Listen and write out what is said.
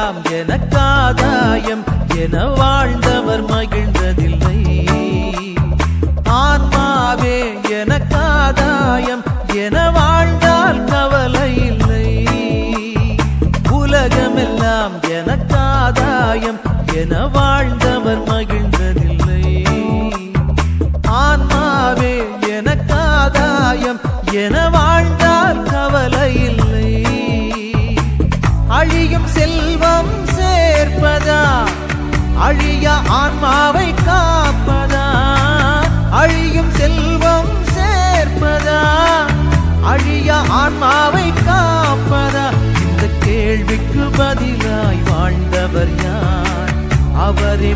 உலகமெல்லாம் எனக்காதாயம் என வாழ்ந்தவர் மகிழ்ந்ததில்லை. ஆன்மாவே எனக்காதாயம் என வாழ்ந்தால் கவலை இல்லை. உலகமெல்லாம் எனக்காதாயம் என வாழ்ந்தவர் மகிழ்ந்ததில்லை. ஆன்மாவே எனக்காதாயம் என வாழ்ந்தால் கவலை இல்லை. அழியும் செல்வம் சேர்ப்பதா அழிய ஆன்மாவை காப்பதா? அழியும் செல்வம் சேர்ப்பதா அழிய ஆன்மாவை காப்பதா? இந்த கேள்விக்கு பதிலாய் வாழ்ந்தவர் யார்? அவரே